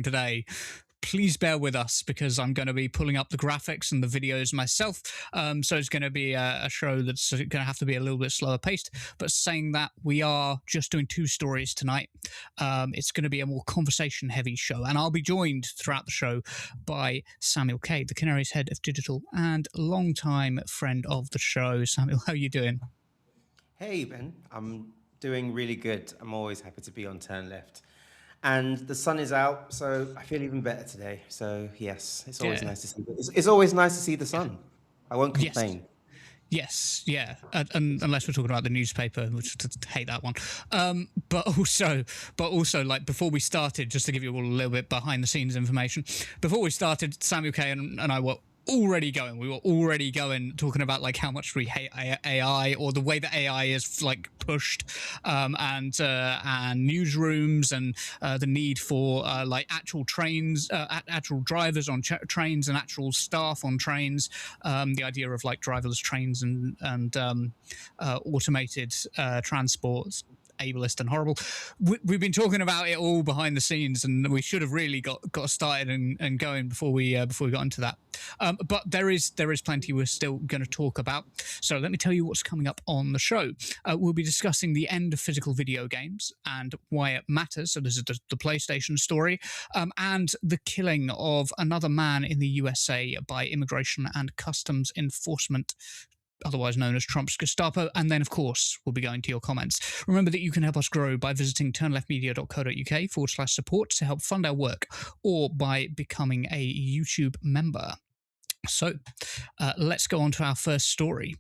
Today, please bear with us because I'm going to be pulling up the graphics and the videos myself. So it's going to be a show that's going to have to be a little bit slower paced. But saying that, we are just doing 2 stories tonight. It's going to be a more conversation heavy show, and I'll be joined throughout the show by Samuel Kay, the Canaries head of digital and long-time friend of the show. Samuel, how are you doing? Hey, Ben. I'm doing really good. I'm always happy to be on Turn Left. And the sun is out, so I feel even better today. So yes, it's always nice to see. It's always nice to see the sun. I won't complain. Yes, yeah. Unless we're talking about the newspaper, which I hate that one. But also, like before we started, just to give you all a little bit behind the scenes information. Before we started, Samuel Kay and I were already going. We were already going, talking about like how much we hate AI, or the way that AI is like pushed, and newsrooms, and the need for like actual trains, actual drivers on trains, and actual staff on trains. The idea of like driverless trains and automated transports. Ableist and horrible. We've been talking about it all behind the scenes, and we should have really got started and going before we got into that. But there is plenty we're still going to talk about. So let me tell you what's coming up on the show. We'll be discussing the end of physical video games and why it matters. So this is the PlayStation story, and the killing of another man in the USA by Immigration and Customs Enforcement, otherwise known as Trump's Gestapo. And then, of course, we'll be going to your comments. Remember that you can help us grow by visiting turnleftmedia.co.uk/support to help fund our work, or by becoming a YouTube member. So let's go on to our first story.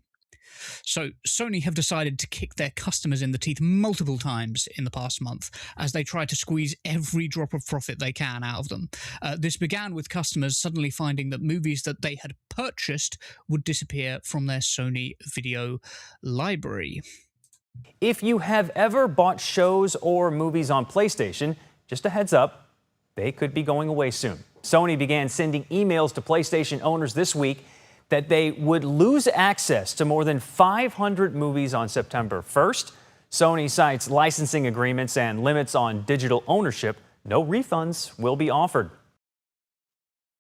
So Sony have decided to kick their customers in the teeth multiple times in the past month as they try to squeeze every drop of profit they can out of them. This began with customers suddenly finding that movies that they had purchased would disappear from their Sony video library. If you have ever bought shows or movies on PlayStation, just a heads up, they could be going away soon. Sony began sending emails to PlayStation owners this week that they would lose access to more than 500 movies on September 1st. Sony cites licensing agreements and limits on digital ownership. No refunds will be offered.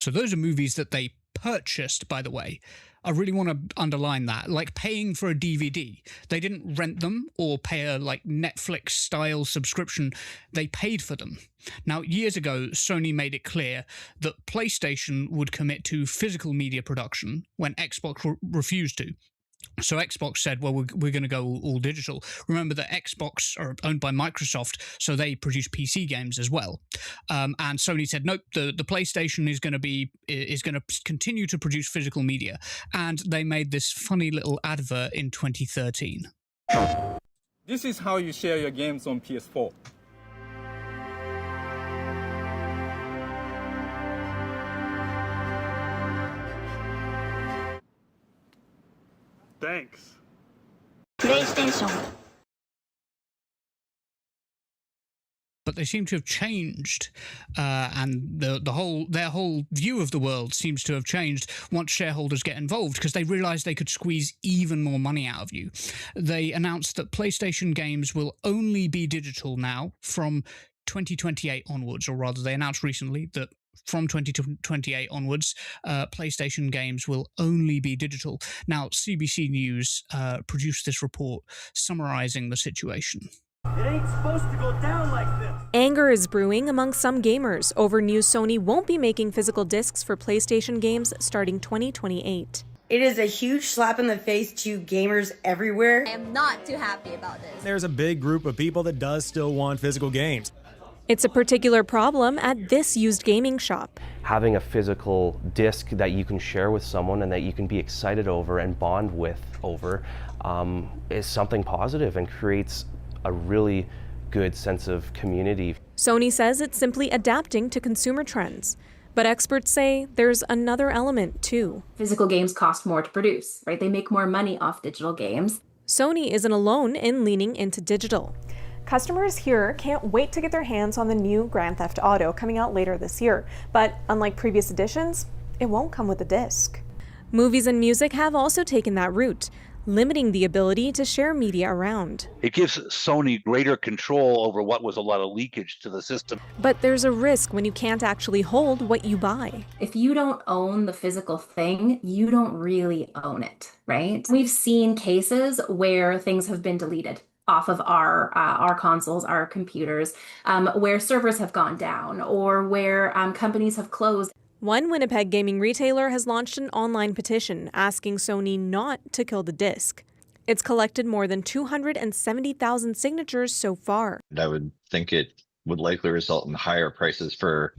So those are movies that they purchased, by the way. I really want to underline that, like paying for a DVD. They didn't rent them or pay a like Netflix style subscription. They paid for them. Now, years ago, Sony made it clear that PlayStation would commit to physical media production when Xbox refused to. So Xbox said, well, we're going to go all digital. Remember that Xbox are owned by Microsoft, so they produce PC games as well. And Sony said, nope, the PlayStation is going to continue to produce physical media. And they made this funny little advert in 2013. This is how you share your games on PS4. Thanks. PlayStation. But they seem to have changed, and their whole view of the world seems to have changed once shareholders get involved, because they realised they could squeeze even more money out of you. They announced that PlayStation games will only be digital now from 2028 onwards, or rather, they announced recently that from 2028 onwards, PlayStation games will only be digital. Now, CBC News produced this report summarising the situation. It ain't supposed to go down like this. Anger is brewing among some gamers over news Sony won't be making physical discs for PlayStation games starting 2028. It is a huge slap in the face to gamers everywhere. I am not too happy about this. There's a big group of people that does still want physical games. It's a particular problem at this used gaming shop. Having a physical disc that you can share with someone and that you can be excited over and bond with over is something positive and creates a really good sense of community. Sony says it's simply adapting to consumer trends. But experts say there's another element, too. Physical games cost more to produce, right? They make more money off digital games. Sony isn't alone in leaning into digital. Customers here can't wait to get their hands on the new Grand Theft Auto coming out later this year. But unlike previous editions, it won't come with a disc. Movies and music have also taken that route, limiting the ability to share media around. It gives Sony greater control over what was a lot of leakage to the system. But there's a risk when you can't actually hold what you buy. If you don't own the physical thing, you don't really own it, right? We've seen cases where things have been deleted off of our consoles, our computers, where servers have gone down or where companies have closed. One Winnipeg gaming retailer has launched an online petition asking Sony not to kill the disc. It's collected more than 270,000 signatures so far. I would think it would likely result in higher prices for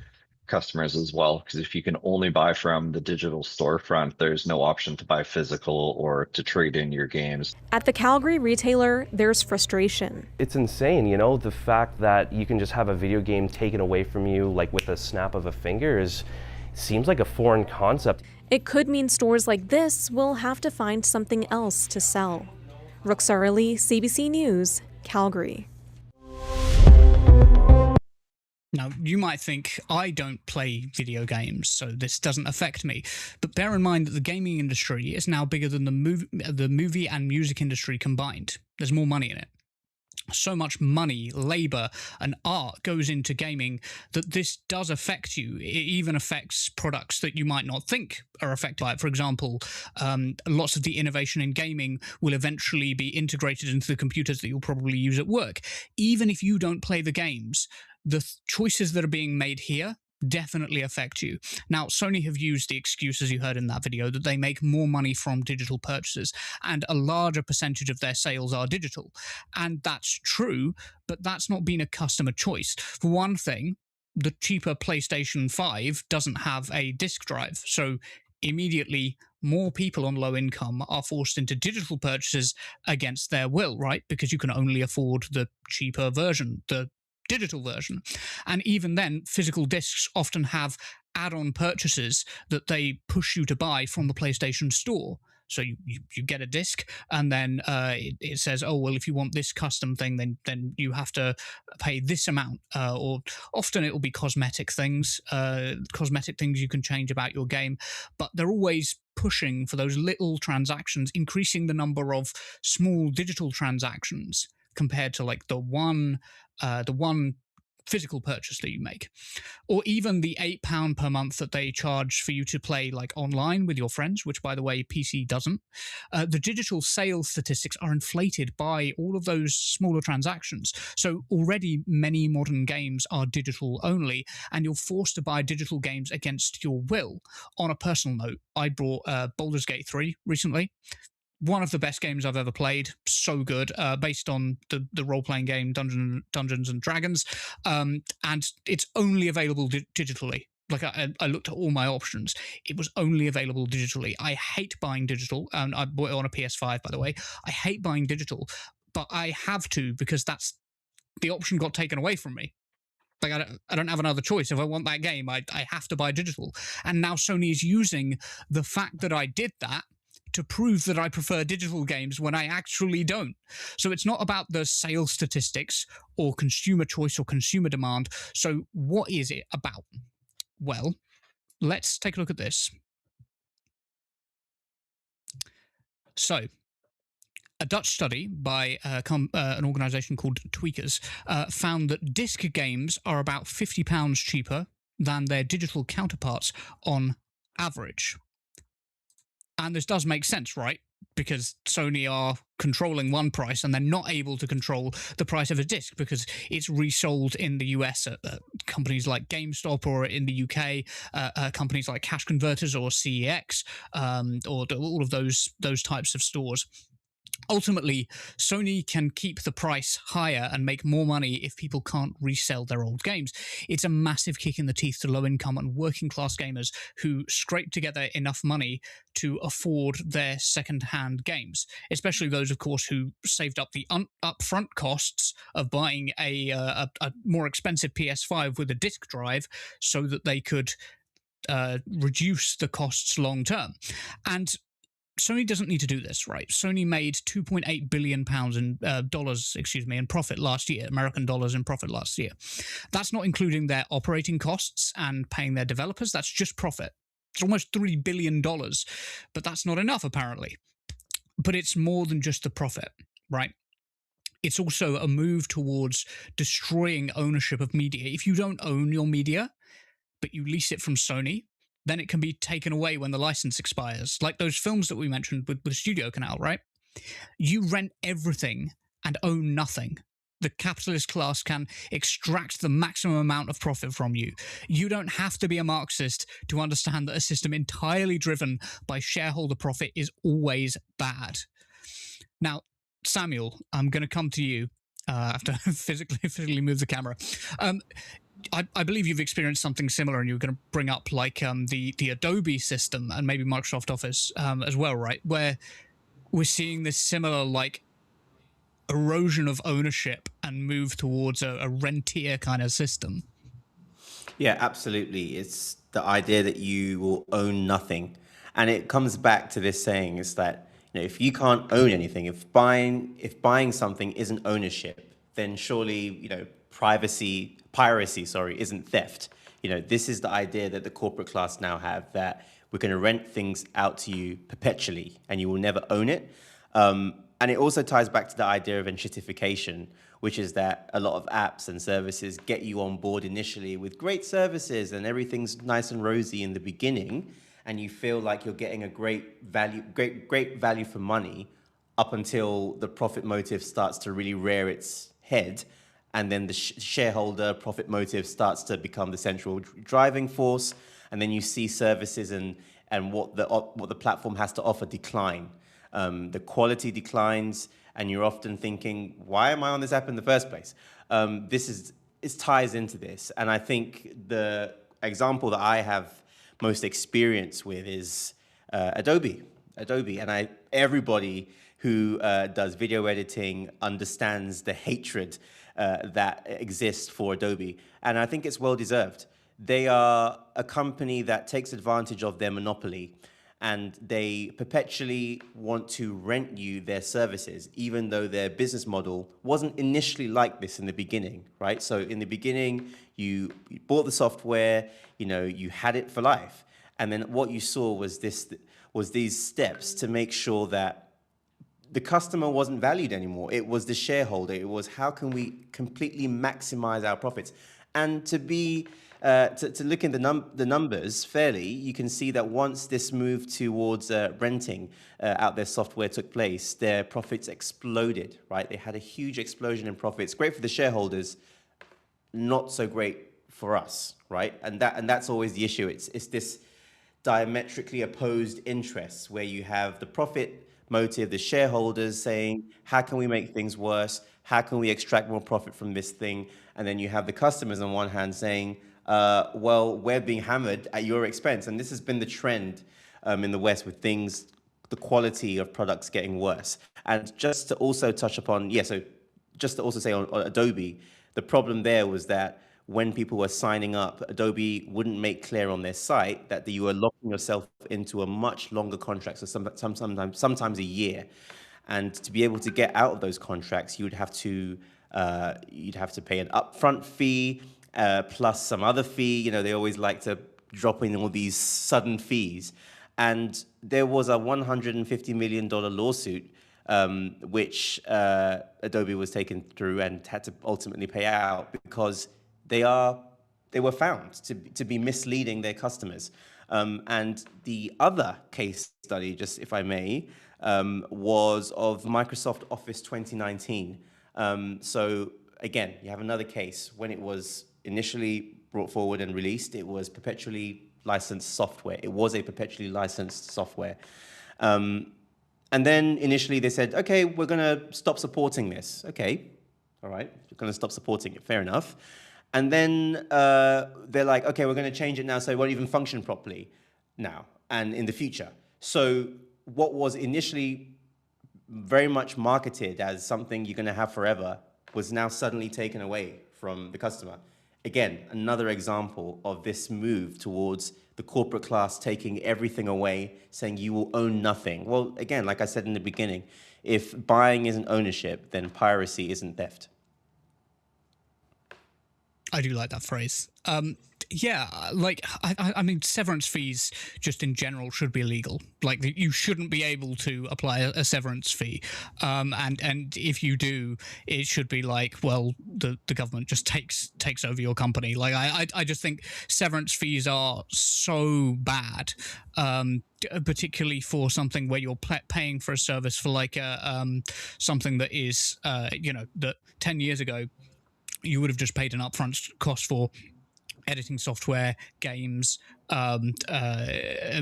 customers as well, because if you can only buy from the digital storefront, there's no option to buy physical or to trade in your games. At the Calgary retailer, there's frustration. It's insane, you know, the fact that you can just have a video game taken away from you like with a snap of a finger seems like a foreign concept. It could mean stores like this will have to find something else to sell. Roxarali, CBC News, Calgary. Now, you might think, I don't play video games, so this doesn't affect me. But bear in mind that the gaming industry is now bigger than the movie and music industry combined. There's more money in it. So much money, labor, and art goes into gaming that this does affect you. It even affects products that you might not think are affected by it. For example, lots of the innovation in gaming will eventually be integrated into the computers that you'll probably use at work. Even if you don't play the games, the choices that are being made here definitely affect you. Now, Sony have used the excuse, as you heard in that video, that they make more money from digital purchases, and a larger percentage of their sales are digital. And that's true, but that's not been a customer choice. For one thing, the cheaper PlayStation 5 doesn't have a disk drive, so immediately more people on low income are forced into digital purchases against their will, right? Because you can only afford the cheaper version, the digital version. And even then, physical discs often have add-on purchases that they push you to buy from the PlayStation Store. So you get a disc, and then it says, oh, well, if you want this custom thing, then you have to pay this amount. Or often it will be cosmetic things you can change about your game. But they're always pushing for those little transactions, increasing the number of small digital transactions compared to like the one physical purchase that you make. Or even the £8 per month that they charge for you to play like online with your friends, which by the way PC doesn't. The digital sales statistics are inflated by all of those smaller transactions. So already many modern games are digital only, and you're forced to buy digital games against your will. On a personal note, I bought Baldur's Gate 3 recently. One of the best games I've ever played. So good, based on the role-playing game Dungeons and Dragons, and it's only available digitally. Like I looked at all my options. It was only available digitally. I hate buying digital, and I bought it on a PS5, by the way. I hate buying digital, but I have to because that's the option got taken away from me. Like I don't have another choice. If I want that game, I have to buy digital. And now Sony is using the fact that I did that to prove that I prefer digital games when I actually don't. So it's not about the sales statistics or consumer choice or consumer demand. So what is it about? Well, let's take a look at this. So a Dutch study by an organisation called Tweakers found that disc games are about £50 cheaper than their digital counterparts on average. And this does make sense, right? because Sony are controlling one price and they're not able to control the price of a disc because it's resold in the US at companies like GameStop, or in the UK companies like Cash Converters or CEX, or all of those types of stores. Ultimately, Sony can keep the price higher and make more money if people can't resell their old games. It's a massive kick in the teeth to low-income and working-class gamers who scrape together enough money to afford their second-hand games, especially those, of course, who saved up the upfront costs of buying a more expensive PS5 with a disc drive so that they could reduce the costs long-term. And Sony doesn't need to do this, right? Sony made £2.8 billion in profit last year, American dollars in profit last year. That's not including their operating costs and paying their developers. That's just profit. It's almost $3 billion, but that's not enough, apparently. But it's more than just the profit, right? It's also a move towards destroying ownership of media. If you don't own your media, but you lease it from Sony, then it can be taken away when the license expires. Like those films that we mentioned with Studio Canal, right? You rent everything and own nothing. The capitalist class can extract the maximum amount of profit from you. You don't have to be a Marxist to understand that a system entirely driven by shareholder profit is always bad. Now, Samuel, I'm going to come to you. I have to physically move the camera. I believe you've experienced something similar, and you were going to bring up like the Adobe system and maybe Microsoft Office as well, right? Where we're seeing this similar like erosion of ownership and move towards a rentier kind of system. Yeah, absolutely. It's the idea that you will own nothing. And it comes back to this saying is that, if you can't own anything, if buying something isn't ownership, then surely, piracy, isn't theft. This is the idea that the corporate class now have, that we're going to rent things out to you perpetually and you will never own it. And it also ties back to the idea of enshittification, which is that a lot of apps and services get you on board initially with great services and everything's nice and rosy in the beginning, and you feel like you're getting a great value for money up until the profit motive starts to really rear its head, and then the shareholder profit motive starts to become the central driving force, and then you see services and what the platform has to offer decline. The quality declines, and you're often thinking, why am I on this app in the first place? It ties into this. And I think the example that I have most experience with is Adobe. And everybody who does video editing understands the hatred that exists for Adobe. And I think it's well deserved. They are a company that takes advantage of their monopoly, and they perpetually want to rent you their services, even though their business model wasn't initially like this in the beginning, right? So in the beginning, you bought the software, you had it for life. And then what you saw was these steps to make sure that the customer wasn't valued anymore. It was the shareholder. It was, how can we completely maximize our profits? And to look in the numbers fairly, you can see that once this move towards renting out their software took place, their profits exploded, right? They had a huge explosion in profits. Great for the shareholders, not so great for us, right? And that's always the issue. It's this diametrically opposed interests where you have the profit motive, the shareholders saying, how can we make things worse? How can we extract more profit from this thing? And then you have the customers on one hand saying, well, we're being hammered at your expense. And this has been the trend in the West with things, the quality of products getting worse. And just to also touch upon, just to also say on Adobe, the problem there was that when people were signing up, Adobe wouldn't make clear on their site that you were locking yourself into a much longer contract, so sometimes a year. And to be able to get out of those contracts, you'd have to pay an upfront fee plus some other fee. They always like to drop in all these sudden fees. And there was a $150 million lawsuit which Adobe was taken through and had to ultimately pay out because they were found to be misleading their customers. And the other case study, just if I may, was of Microsoft Office 2019. So again, you have another case. When it was initially brought forward and released, it was perpetually licensed software. It was a perpetually licensed software. And then initially they said, okay, we're going to stop supporting this. Okay, all right, you're going to stop supporting it. Fair enough. And then they're like, okay, we're going to change it now so it won't even function properly now and in the future. So what was initially very much marketed as something you're going to have forever was now suddenly taken away from the customer. Again, another example of this move towards the corporate class taking everything away, saying you will own nothing. Well, again, like I said in the beginning, if buying isn't ownership, then piracy isn't theft. I do like that phrase. Yeah, like, I mean, severance fees just in general should be illegal. Like, you shouldn't be able to apply a severance fee. And if you do, it should be like, well, the government just takes over your company. Like, I just think severance fees are so bad, particularly for something where you're paying for a service for like something that is, that 10 years ago, you would have just paid an upfront cost for editing software, games,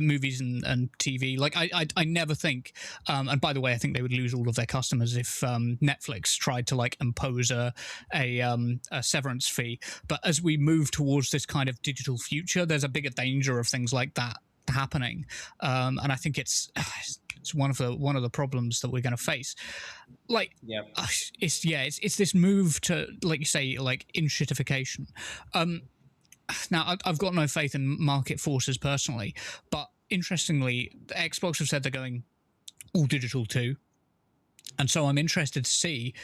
movies and TV. Like I never think, and by the way, I think they would lose all of their customers if Netflix tried to like impose a severance fee. But as we move towards this kind of digital future, there's a bigger danger of things like that happening, and I think it's one of the problems that we're going to face. Like, it's this move to, like you say, like in-shitification. Now, I've got no faith in market forces personally, but interestingly, Xbox have said they're going all digital too, and so I'm interested to see,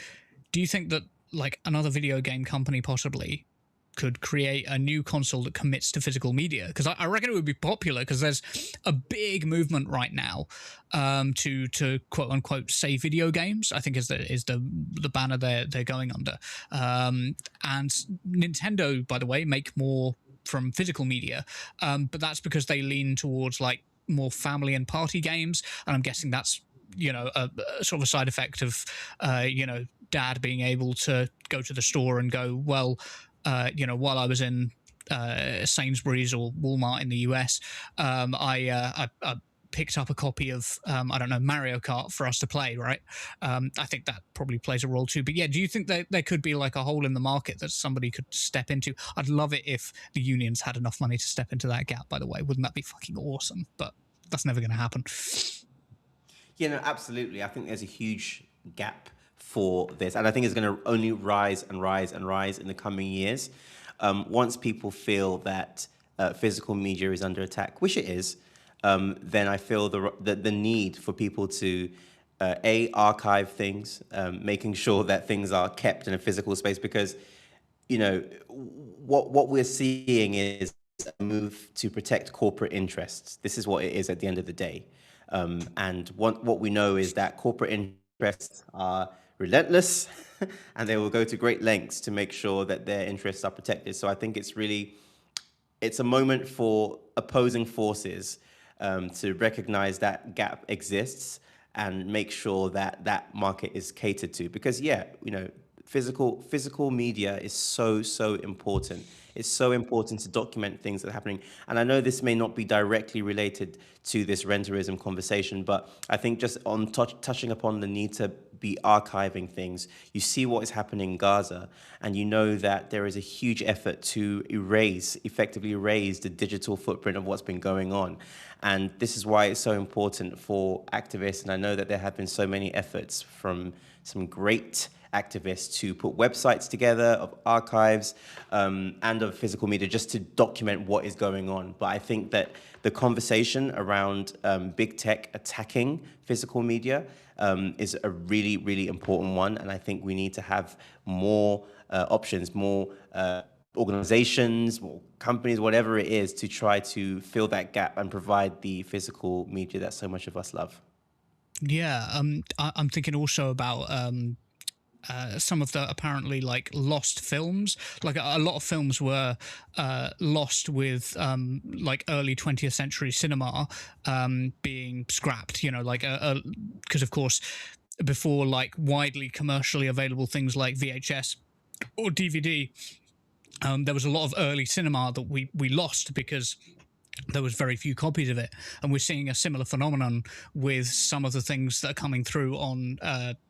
do you think that like another video game company possibly could create a new console that commits to physical media? Because I reckon it would be popular, because there's a big movement right now to quote unquote save video games, I think is the banner they're going under. And Nintendo, by the way, make more from physical media, but that's because they lean towards like more family and party games, and I'm guessing that's a sort of a side effect of dad being able to go to the store and go, well, while I was in Sainsbury's or Walmart in the US, I picked up a copy of, I don't know, Mario Kart for us to play, right? I think that probably plays a role too. But yeah, do you think that there could be like a hole in the market that somebody could step into? I'd love it if the unions had enough money to step into that gap, by the way. Wouldn't that be fucking awesome? But that's never going to happen. Yeah, no, absolutely. I think there's a huge gap for this, and I think it's going to only rise and rise and rise in the coming years. Once people feel that physical media is under attack, which it is, then I feel the need for people to archive things, making sure that things are kept in a physical space, because what we're seeing is a move to protect corporate interests. This is what it is at the end of the day, and what we know is that corporate interests are relentless, and they will go to great lengths to make sure that their interests are protected. So I think it's a moment for opposing forces to recognize that gap exists and make sure that that market is catered to. Because physical media is so important. It's so important to document things that are happening. And I know this may not be directly related to this renterism conversation, but I think just on touching upon the need to be archiving things, you see what is happening in Gaza, and you know that there is a huge effort to effectively erase the digital footprint of what's been going on. And this is why it's so important for activists, and I know that there have been so many efforts from some great activists to put websites together of archives and of physical media just to document what is going on. But I think that the conversation around big tech attacking physical media is a really, really important one. And I think we need to have more options, more organizations, more companies, whatever it is, to try to fill that gap and provide the physical media that so much of us love. Yeah, I'm thinking also about some of the apparently like lost films. Like a lot of films were lost with like early 20th century cinema being scrapped. You know, like because of course before like widely commercially available things like VHS or DVD, there was a lot of early cinema that we lost because there was very few copies of it, and we're seeing a similar phenomenon with some of the things that are coming through on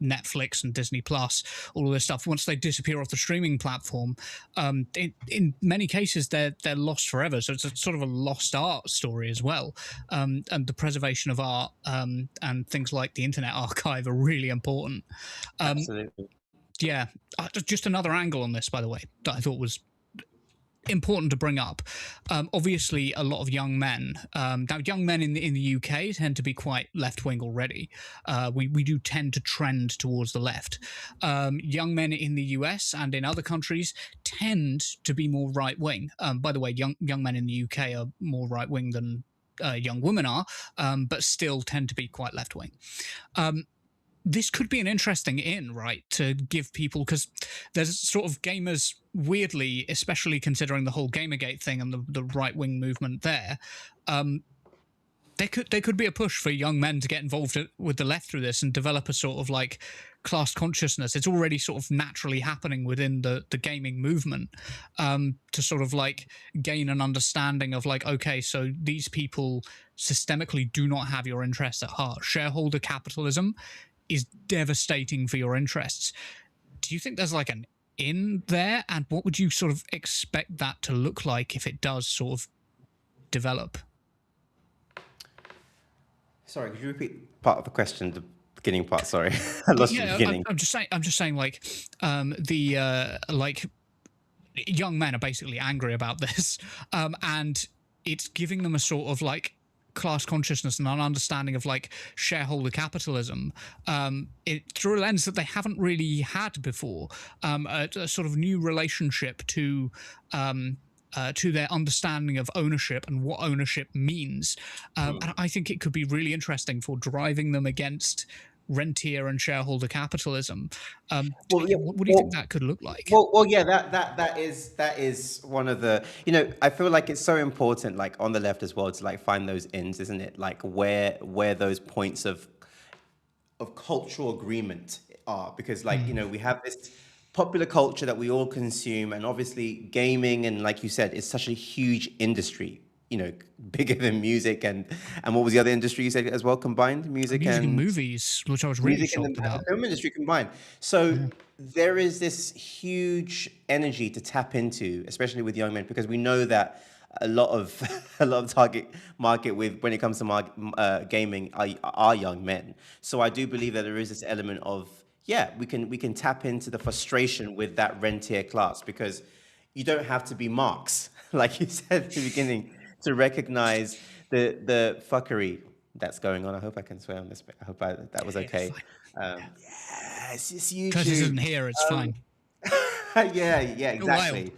Netflix and Disney Plus, all of this stuff. Once they disappear off the streaming platform, in many cases they're lost forever. So it's a sort of a lost art story as well, and the preservation of art and things like the Internet Archive are really important. Absolutely. Yeah, just another angle on this, by the way, that I thought was important to bring up. Obviously, a lot of young men. Now, young men in the UK tend to be quite left wing already. We do tend to trend towards the left. Young men in the US and in other countries tend to be more right wing. By the way, young men in the UK are more right wing than young women are, but still tend to be quite left wing. This could be an interesting right, to give people, because there's sort of gamers, weirdly, especially considering the whole Gamergate thing and the right-wing movement there, there could be a push for young men to get involved with the left through this and develop a sort of like class consciousness. It's already sort of naturally happening within the gaming movement, to sort of like gain an understanding of like, okay, so these people systemically do not have your interests at heart. Shareholder capitalism is devastating for your interests. Do you think there's like an in there? And what would you sort of expect that to look like if it does sort of develop? Sorry, could you repeat part of the question, the beginning part? Sorry, I lost you at the beginning. I'm just saying like like young men are basically angry about this, and it's giving them a sort of like class consciousness and an understanding of like shareholder capitalism through a lens that they haven't really had before, a sort of new relationship to their understanding of ownership and what ownership means. And I think it could be really interesting for driving them against rentier and shareholder capitalism. What do you think that could look like? Well, yeah, that is one of the, I feel like it's so important, like on the left as well, to like find those ins, isn't it? Like where those points of cultural agreement are, because like we have this popular culture that we all consume, and obviously gaming, and like you said, it's such a huge industry, bigger than music and what was the other industry you said as well, combined? Music and movies, which I was really shocked about. The film industry combined. So there is this huge energy to tap into, especially with young men, because we know that a lot of target market when it comes to gaming are young men. So I do believe that there is this element of, we can tap into the frustration with that rentier class, because you don't have to be Marx, like you said at the beginning, to recognize the fuckery that's going on. I hope I can swear on this bit. I hope that was okay. Yes, it's YouTube. Curtis isn't here, it's fine. Yeah, exactly.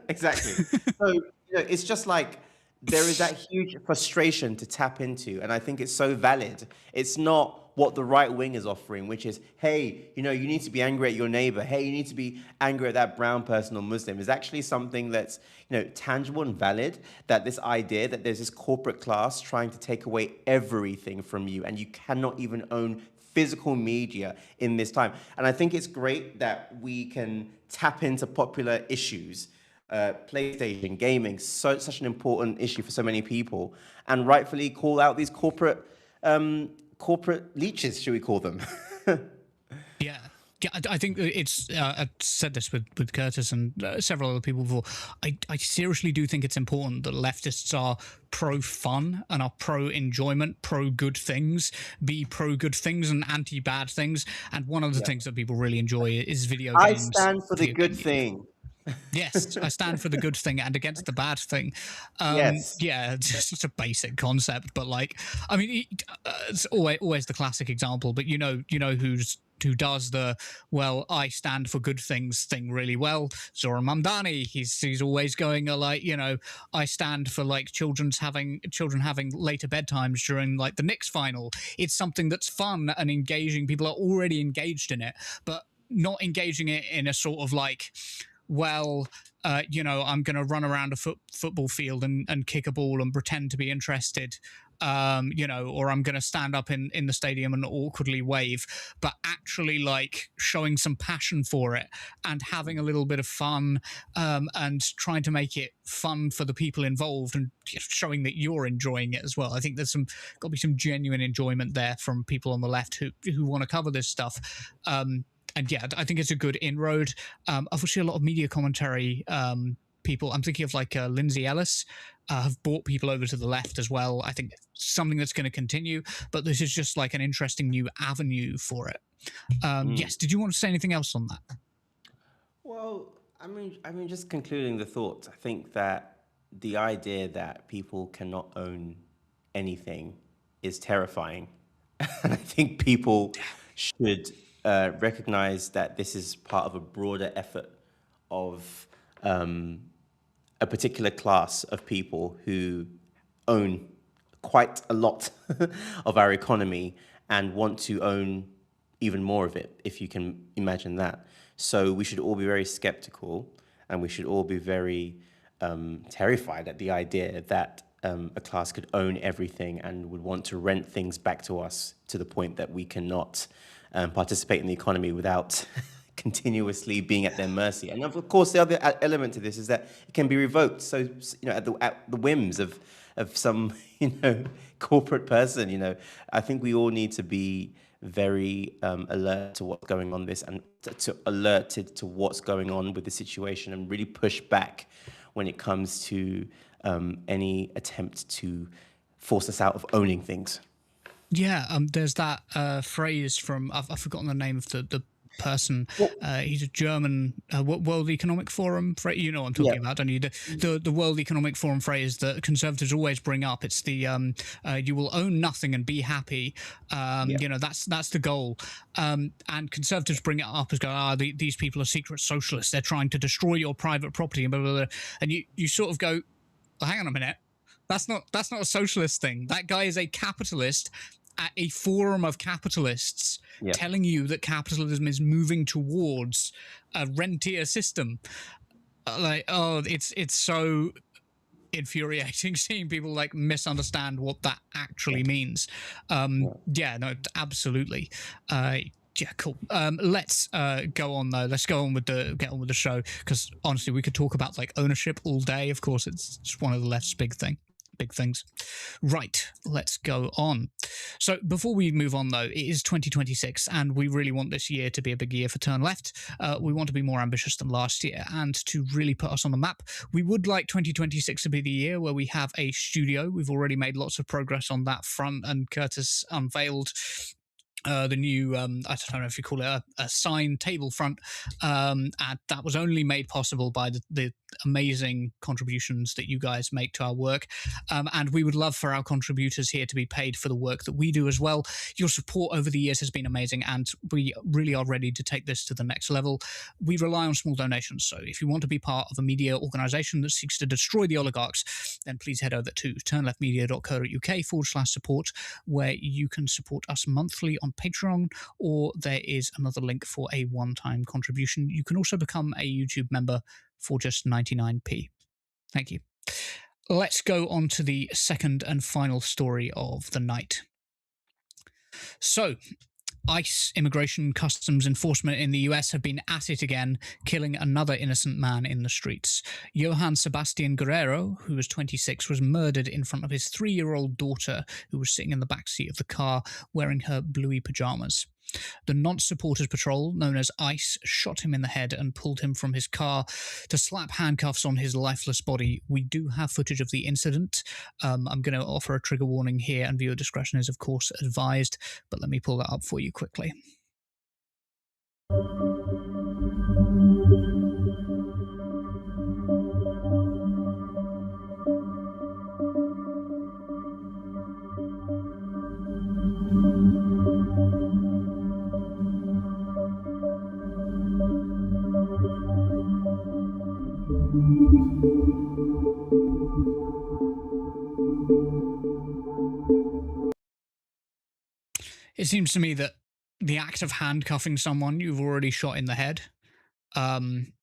Exactly. So it's just like there is that huge frustration to tap into, and I think it's so valid. It's not what the right wing is offering, which is, hey, you need to be angry at your neighbor. Hey, you need to be angry at that brown person or Muslim. Is actually something that's tangible and valid. That this idea that there's this corporate class trying to take away everything from you, and you cannot even own physical media in this time. And I think it's great that we can tap into popular issues. PlayStation, gaming, such an important issue for so many people, and rightfully call out these corporate leeches, should we call them? Yeah, I think it's. I've said this with Curtis and several other people before. I seriously do think it's important that leftists are pro-fun and are pro-enjoyment, pro-good things, be pro-good things and anti-bad things. And one of the things that people really enjoy is video games. I stand for the good thing. Yes, I stand for the good thing and against the bad thing. Yes. Yeah, it's such a basic concept, but like, I mean, it's always the classic example. But you know who's does the I stand for good things thing really well. Zoran Mamdani, he's always going I stand for like children having later bedtimes during like the Knicks final. It's something that's fun and engaging. People are already engaged in it, but not engaging it in a sort of like, I'm going to run around a football field and kick a ball and pretend to be interested, or I'm going to stand up in the stadium and awkwardly wave, but actually like showing some passion for it and having a little bit of fun, and trying to make it fun for the people involved and showing that you're enjoying it as well. I think there's got to be some genuine enjoyment there from people on the left who want to cover this stuff. And yeah, I think it's a good inroad. Obviously, a lot of media commentary people, I'm thinking of like Lindsay Ellis, have brought people over to the left as well. I think something that's going to continue, but this is just like an interesting new avenue for it. Yes, did you want to say anything else on that? Well, I mean, just concluding the thought, I think that the idea that people cannot own anything is terrifying. And I think people should recognize that this is part of a broader effort of a particular class of people who own quite a lot of our economy and want to own even more of it, if you can imagine that. So we should all be very skeptical, and we should all be very terrified at the idea that a class could own everything and would want to rent things back to us to the point that we cannot participate in the economy without continuously being at their mercy. And of course, the other element to this is that it can be revoked. So, at the whims of some, corporate person, I think we all need to be very alert to what's going on and alerted to what's going on with the situation and really push back when it comes to any attempt to force us out of owning things. Yeah, there's that phrase from, I've forgotten the name of the person. He's a German World Economic Forum. You know what I'm talking about, don't you? The World Economic Forum phrase that conservatives always bring up. It's the you will own nothing and be happy. That's the goal. And conservatives bring it up as going, these people are secret socialists. They're trying to destroy your private property and blah, blah, blah. And you sort of go, well, hang on a minute. That's not a socialist thing. That guy is a capitalist at a forum of capitalists telling you that capitalism is moving towards a rentier system. It's so infuriating seeing people like misunderstand what that actually means. Absolutely. Yeah, cool. Let's go on though. Let's get on with the show, because honestly, we could talk about like ownership all day. Of course, it's just one of the left's big things. Right, let's go on. So before we move on though, it is 2026 and we really want this year to be a big year for Turn Left. We want to be more ambitious than last year and to really put us on the map. We would like 2026 to be the year where we have a studio. We've already made lots of progress on that front, and Curtis unveiled the new, I don't know if you call it a sign table front, and that was only made possible by the amazing contributions that you guys make to our work, and we would love for our contributors here to be paid for the work that we do as well. Your support over the years has been amazing, and we really are ready to take this to the next level. We rely on small donations, so if you want to be part of a media organisation that seeks to destroy the oligarchs, then please head over to turnleftmedia.co.uk/support, where you can support us monthly on Patreon, or there is another link for a one-time contribution. You can also become a YouTube member for just 99p. Thank you. Let's go on to the second and final story of the night. So, ICE, Immigration Customs Enforcement in the US, have been at it again, killing another innocent man in the streets. Johann Sebastian Guerrero, who was 26, was murdered in front of his 3-year-old daughter, who was sitting in the backseat of the car wearing her bluey pajamas. The Non-Supporters Patrol, known as ICE, shot him in the head and pulled him from his car to slap handcuffs on his lifeless body. We do have footage of the incident. I'm going to offer a trigger warning here, and viewer discretion is, of course, advised, but let me pull that up for you quickly. It seems to me that the act of handcuffing someone you've already shot in the head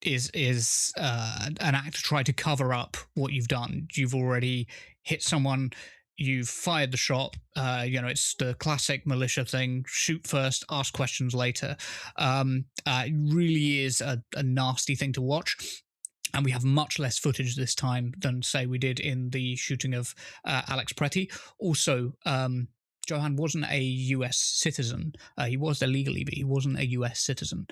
is an act to try to cover up what you've done. You've already hit someone. You've fired the shot. It's the classic militia thing: shoot first, ask questions later. It really is a nasty thing to watch. And we have much less footage this time than, say, we did in the shooting of Alex Pretty. Also, Johan wasn't a US citizen. He was there legally, but he wasn't a US citizen.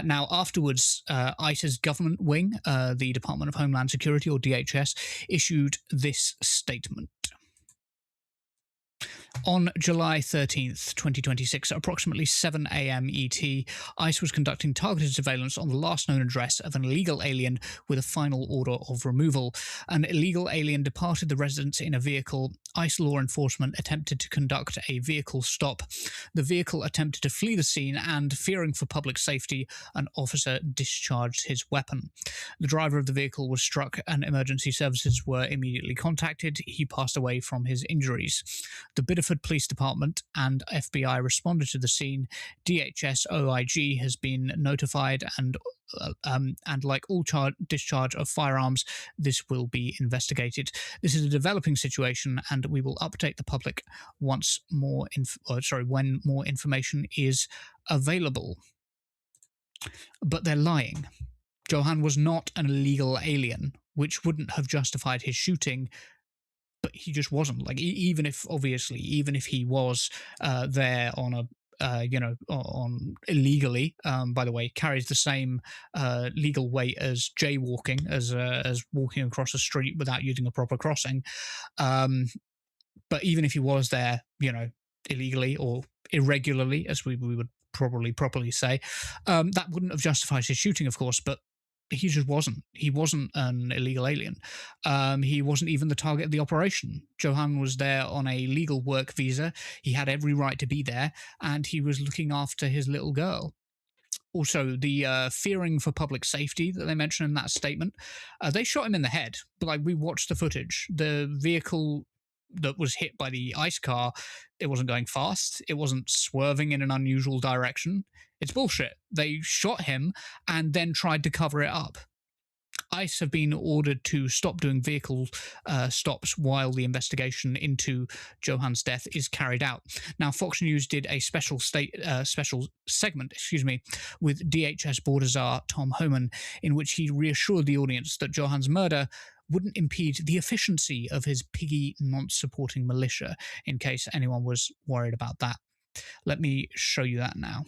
Now, afterwards, ICE's government wing, the Department of Homeland Security, or DHS, issued this statement. On July 13th, 2026, at approximately 7 a.m. ET, ICE was conducting targeted surveillance on the last known address of an illegal alien with a final order of removal. An illegal alien departed the residence in a vehicle. ICE law enforcement attempted to conduct a vehicle stop. The vehicle attempted to flee the scene and, fearing for public safety, an officer discharged his weapon. The driver of the vehicle was struck and emergency services were immediately contacted. He passed away from his injuries. The Biddeford Police Department and FBI responded to the scene. DHS OIG has been notified, and like all discharge of firearms, this will be investigated. This is a developing situation, and we will update the public when more information is available. But they're lying. Johan was not an illegal alien, which wouldn't have justified his shooting. But he just wasn't. Like, even if he was there on on illegally, by the way, carries the same legal weight as jaywalking, as walking across a street without using a proper crossing. But even if he was there, illegally or irregularly, as we would probably properly say, that wouldn't have justified his shooting, of course. But he just wasn't. He wasn't an illegal alien. He wasn't even the target of the operation. Johan was there on a legal work visa. He had every right to be there, and he was looking after his little girl. Also, the fearing for public safety that they mentioned in that statement, they shot him in the head. But we watched the footage. The vehicle that was hit by the ICE car, it wasn't going fast. It wasn't swerving in an unusual direction. It's bullshit. They shot him and then tried to cover it up. ICE have been ordered to stop doing vehicle stops while the investigation into Johan's death is carried out. Now, Fox News did a special segment, with DHS Border Czar Tom Homan, in which he reassured the audience that Johan's murder wouldn't impede the efficiency of his piggy, non-supporting militia, in case anyone was worried about that. Let me show you that now.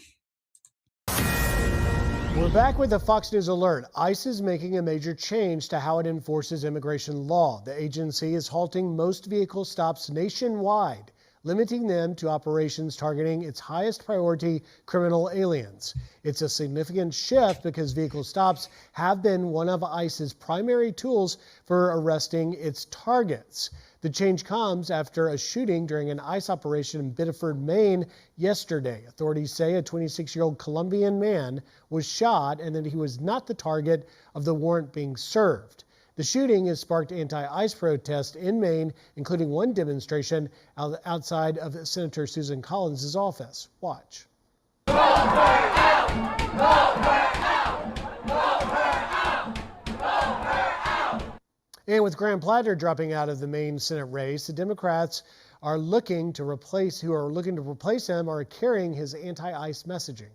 We're back with a Fox News alert. ICE is making a major change to how it enforces immigration law. The agency is halting most vehicle stops nationwide, limiting them to operations targeting its highest priority criminal aliens. It's a significant shift because vehicle stops have been one of ICE's primary tools for arresting its targets. The change comes after a shooting during an ICE operation in Biddeford, Maine yesterday. Authorities say a 26-year-old Colombian man was shot and that he was not the target of the warrant being served. The shooting has sparked anti-ICE protests in Maine, including one demonstration outside of Senator Susan Collins' office. Watch. Vote her out! Vote her out! Vote her out! Vote her out! And with Graham Platter dropping out of the Maine Senate race, the Democrats who are looking to replace him are carrying his anti-ICE messaging.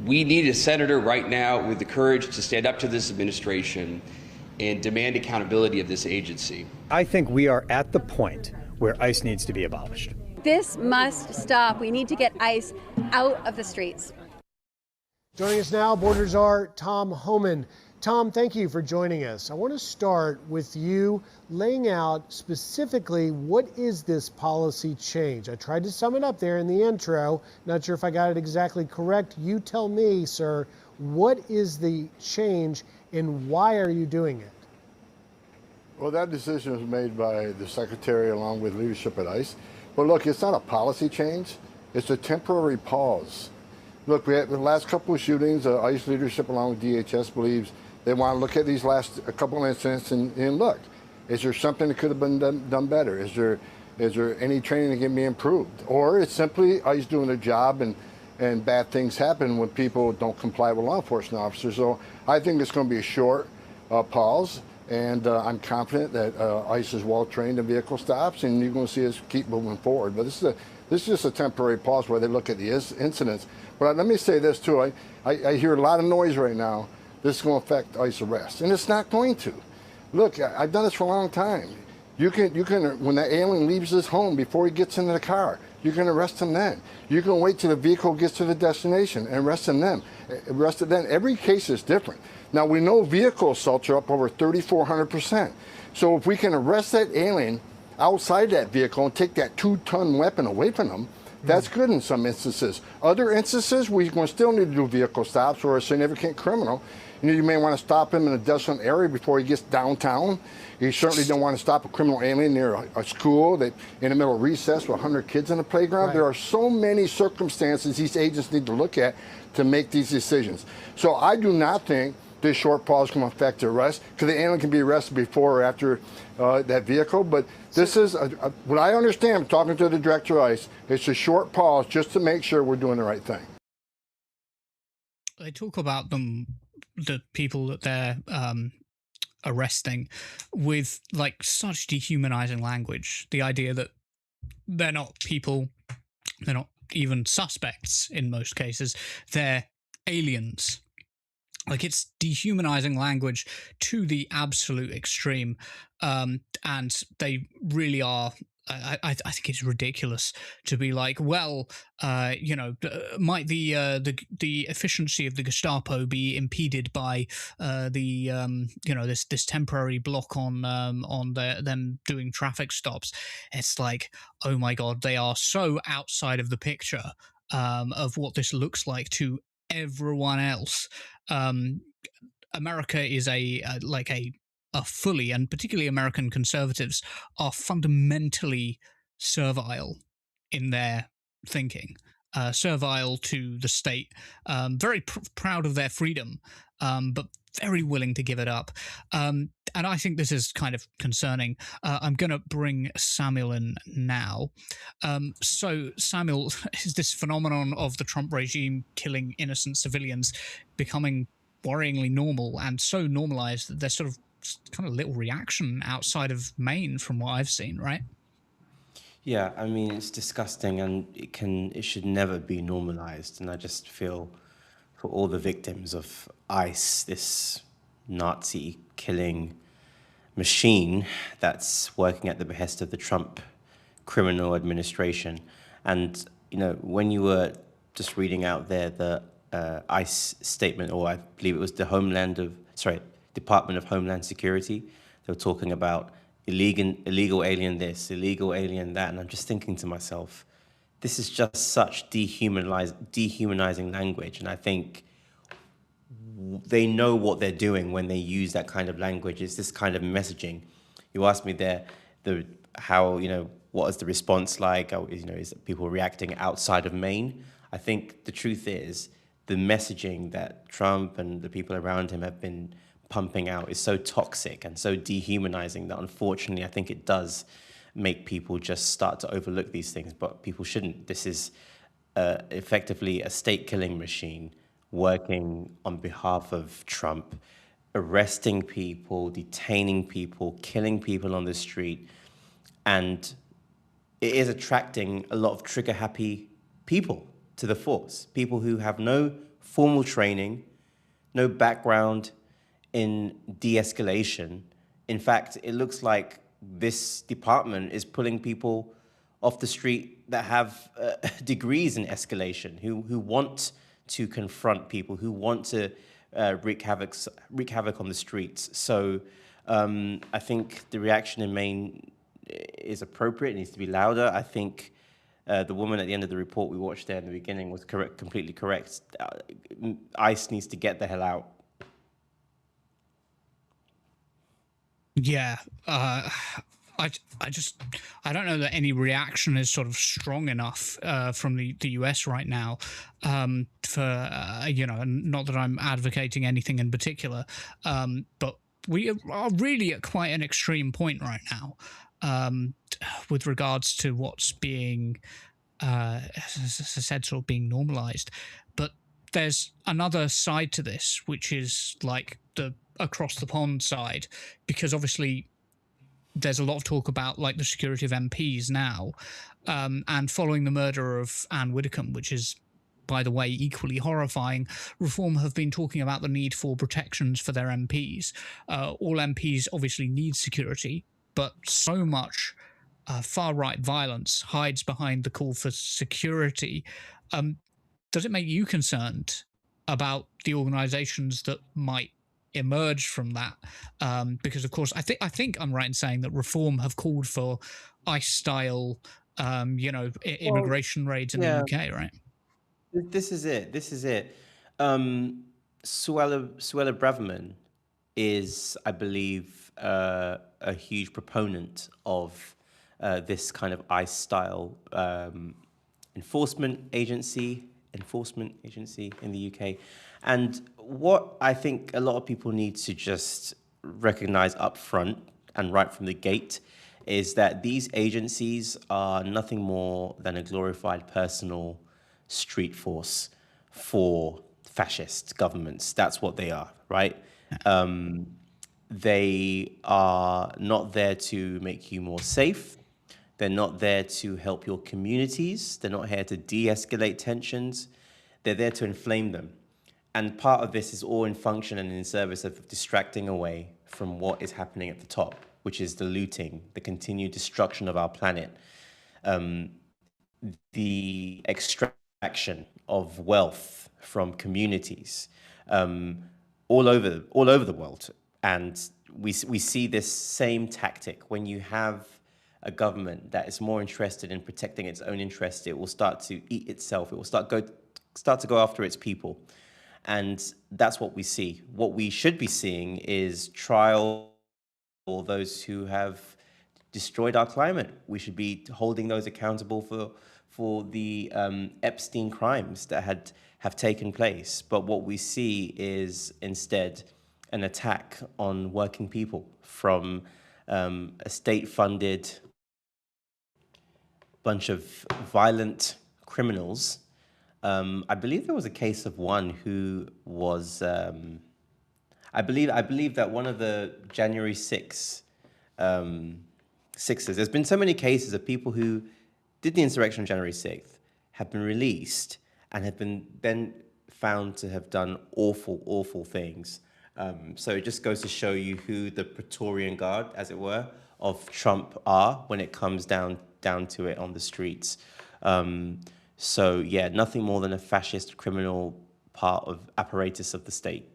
We need a senator right now with the courage to stand up to this administration and demand accountability of this agency. I think we are at the point where ICE needs to be abolished. This must stop. We need to get ICE out of the streets. Joining us now, Border Czar Tom Homan. Tom, thank you for joining us. I want to start with you laying out specifically what is this policy change. I tried to sum it up there in the intro. Not sure if I got it exactly correct. You tell me, sir, what is the change and why are you doing it? Well, that decision was made by the Secretary along with leadership at ICE. But look, it's not a policy change. It's a temporary pause. Look, we had the last couple of shootings. ICE leadership along with DHS believes they want to look at these last couple of incidents and look, is there something that could have been done better? Is there Is there any training that can be improved? Or it's simply ICE doing their job and bad things happen when people don't comply with law enforcement officers. So I think it's going to be a short pause, and I'm confident that ICE is well trained in vehicle stops, and you're going to see us keep moving forward. But this is just a temporary pause where they look at the incidents. But let me say this too, I hear a lot of noise right now. This is going to affect ICE arrests, and it's not going to. Look, I've done this for a long time. You can when that alien leaves his home before he gets into the car, you can arrest him then. You can wait till the vehicle gets to the destination and arrest him then. Every case is different. Now we know vehicle assaults are up over 3,400%. So if we can arrest that alien outside that vehicle and take that 2-ton weapon away from them, that's good in some instances. Other instances, we're going to still need to do vehicle stops or a significant criminal. You may want to stop him in a desolate area before he gets downtown. You certainly don't want to stop a criminal alien near a school that in the middle of recess with 100 kids in the playground. Right. There are so many circumstances these agents need to look at to make these decisions. So I do not think this short pause can affect the arrest, because the alien can be arrested before or after that vehicle. But this is, what I understand, talking to the director of ICE, it's a short pause just to make sure we're doing the right thing. They talk about the people that they're arresting with like such dehumanizing language. The idea that they're not people, they're not even suspects in most cases, they're aliens. Like, it's dehumanizing language to the absolute extreme, and they really are. I think it's ridiculous to be like, well, might the efficiency of the Gestapo be impeded by this temporary block on them doing traffic stops? It's like, oh my God, they are so outside of the picture of what this looks like to everyone else. America is a fully, and particularly American conservatives are fundamentally servile in their thinking, servile to the state, very proud of their freedom, but very willing to give it up. And I think this is kind of concerning. I'm going to bring Samuel in now. So Samuel, is this phenomenon of the Trump regime killing innocent civilians becoming worryingly normal, and so normalized that there's sort of kind of little reaction outside of Maine from what I've seen, right? Yeah, I mean, it's disgusting, and it should never be normalized. And I just feel for all the victims of ICE, this Nazi killing machine that's working at the behest of the Trump criminal administration. And, when you were just reading out there the ICE statement, or I believe it was the Department of Homeland Security, they were talking about illegal alien this, illegal alien that, and I'm just thinking to myself, this is just such dehumanizing language, and I think they know what they're doing when they use that kind of language. It's this kind of messaging. You asked me there, what is the response like? Is people reacting outside of Maine? I think the truth is, the messaging that Trump and the people around him have been pumping out is so toxic and so dehumanizing that unfortunately I think it does make people just start to overlook these things, but people shouldn't. This is effectively a state-killing machine working on behalf of Trump, arresting people, detaining people, killing people on the street, and it is attracting a lot of trigger-happy people to the force, people who have no formal training, no background in de-escalation. In fact, it looks like this department is pulling people off the street that have degrees in escalation, who want to confront people, who want to wreak havoc on the streets. So I think the reaction in Maine is appropriate. It needs to be louder. I think the woman at the end of the report we watched there in the beginning was completely correct. ICE needs to get the hell out. Yeah, I don't know that any reaction is sort of strong enough from the US right now for not that I'm advocating anything in particular, but we are really at quite an extreme point right now. with regards to what's being, as I said, sort of being normalized. But there's another side to this, which is like the across the pond side, because obviously there's a lot of talk about like the security of MPs now, and following the murder of Anne Widdecombe, which is, by the way, equally horrifying, Reform have been talking about the need for protections for their MPs. All MPs obviously need security, but so much far-right violence hides behind the call for security. Does it make you concerned about the organizations that might emerge from that? Because, of course, I think I'm right in saying that Reform have called for ICE-style, immigration raids in the UK, right? This is it. This is it. Suella Braverman is, I believe, a huge proponent of this kind of ICE-style enforcement agency in the UK. And what I think a lot of people need to just recognize up front and right from the gate is that these agencies are nothing more than a glorified personal street force for fascist governments. That's what they are, right? They are not there to make you more safe. They're not there to help your communities. They're not here to de-escalate tensions. They're there to inflame them. And part of this is all in function and in service of distracting away from what is happening at the top, which is the looting, the continued destruction of our planet, the extraction of wealth from communities all over the world. And we see this same tactic. When you have a government that is more interested in protecting its own interests, it will start to eat itself. It will start to go after its people. And that's what we see. What we should be seeing is trial for those who have destroyed our climate. We should be holding those accountable for the Epstein crimes that have taken place. But what we see is instead an attack on working people from a state-funded bunch of violent criminals. I believe there was a case of one who was, I believe that one of the January 6th Sixers, there's been so many cases of people who did the insurrection on January 6th, have been released and have been then found to have done awful, awful things. So it just goes to show you who the Praetorian Guard, as it were, of Trump are when it comes down to it on the streets. So yeah, nothing more than a fascist criminal part of apparatus of the state.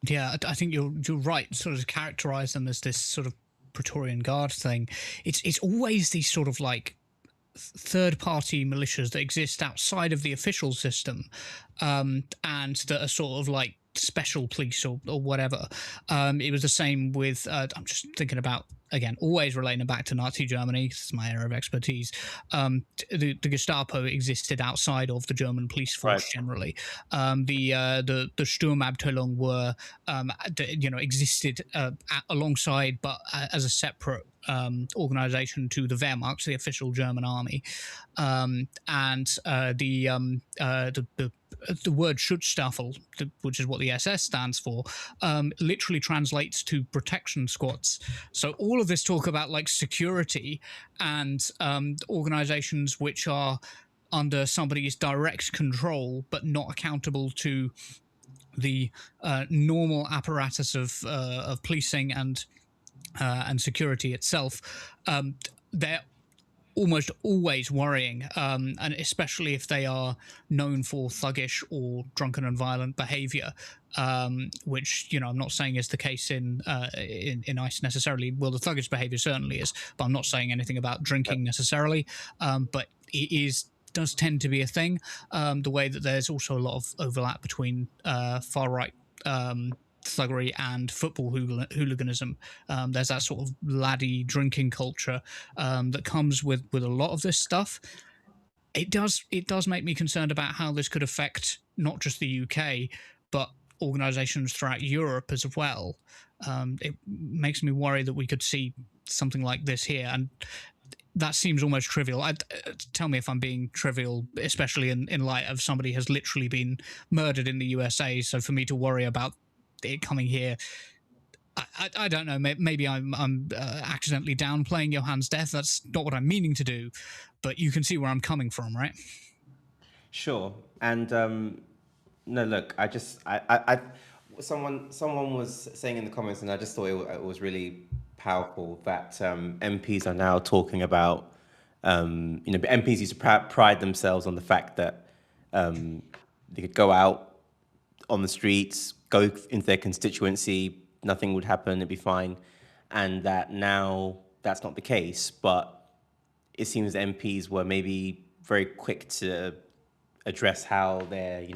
Yeah, I think you're right. Sort of characterize them as this sort of Praetorian Guard thing. It's always these sort of like third-party militias that exist outside of the official system, and that are sort of like special police or whatever. It was the same with, I'm just thinking about, again, always relating back to Nazi Germany, this is my area of expertise. The Gestapo existed outside of the German police force generally. The Sturmabteilung were, existed alongside, but as a separate organization to the Wehrmacht, the official German army. The word Schutzstaffel, which is what the SS stands for, literally translates to protection squads. So all of this talk about like security and organizations which are under somebody's direct control but not accountable to the normal apparatus of policing and security itself, they're almost always worrying, and especially if they are known for thuggish or drunken and violent behavior, which, I'm not saying is the case in ICE necessarily. Well, the thuggish behavior certainly is, but I'm not saying anything about drinking necessarily. But it does tend to be a thing, the way that there's also a lot of overlap between far-right thuggery and football hooliganism. There's that sort of laddie drinking culture that comes with a lot of this stuff. It does make me concerned about how this could affect not just the UK, but organisations throughout Europe as well. It makes me worry that we could see something like this here. And that seems almost trivial. Tell me if I'm being trivial, especially in light of somebody has literally been murdered in the USA. So for me to worry about it coming here, I don't know. Maybe I'm accidentally downplaying Johan's death. That's not what I'm meaning to do, but you can see where I'm coming from, right? Sure. And no, look, someone was saying in the comments, and I just thought it was really powerful that MPs are now talking about, MPs used to pride themselves on the fact that they could go out on the streets, go into their constituency, nothing would happen, it'd be fine, and that now that's not the case. But it seems MPs were maybe very quick to address how they're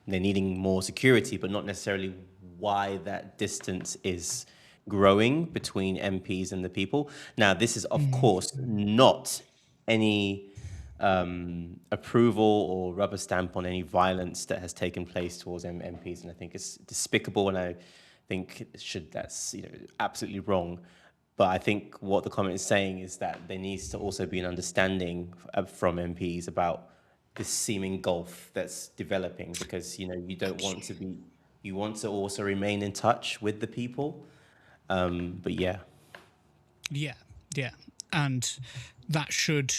needing more security, but not necessarily why that distance is growing between MPs and the people. Now, this is, of course, not any approval or rubber stamp on any violence that has taken place towards MPs, and I think it's despicable, and I think that's absolutely wrong. But I think what the comment is saying is that there needs to also be an understanding from MPs about this seeming gulf that's developing, because you want to also remain in touch with the people. But yeah, and that should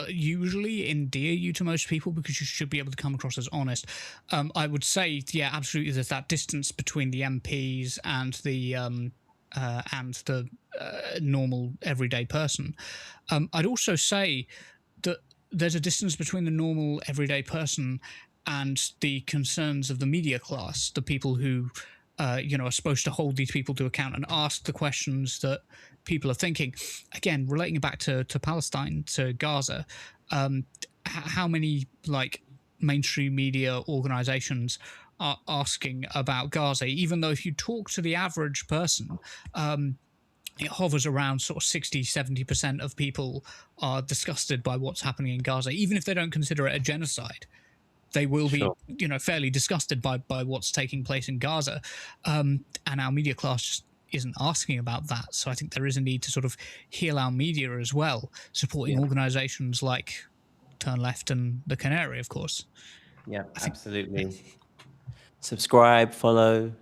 usually endear you to most people, because you should be able to come across as honest. I would say, absolutely, there's that distance between the MPs and the normal everyday person. I'd also say that there's a distance between the normal everyday person and the concerns of the media class, the people who are supposed to hold these people to account and ask the questions that people are thinking. Again, relating it back to Palestine, to Gaza, how many mainstream media organizations are asking about Gaza, even though if you talk to the average person, it hovers around sort of 60-70% of people are disgusted by what's happening in Gaza. Even if they don't consider it a genocide, they will be, fairly disgusted by what's taking place in Gaza. And our media class just isn't asking about that. So I think there is a need to sort of heal our media as well, supporting organizations like Turn Left and The Canary, of course. Yeah, absolutely. Subscribe, follow,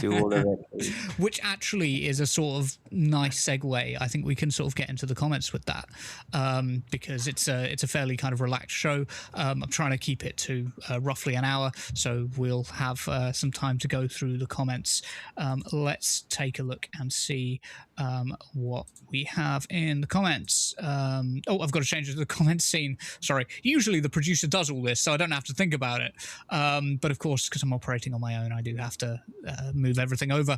do all of it. Which actually is a sort of nice segue. I think we can sort of get into the comments with that, because it's a fairly kind of relaxed show. I'm trying to keep it to roughly an hour, so we'll have some time to go through the comments. Let's take a look and see what we have in the comments. Oh, I've got to change it to the comments scene. Sorry. Usually the producer does all this, so I don't have to think about it. But of course, because I'm operating on my own, I do have to move everything over.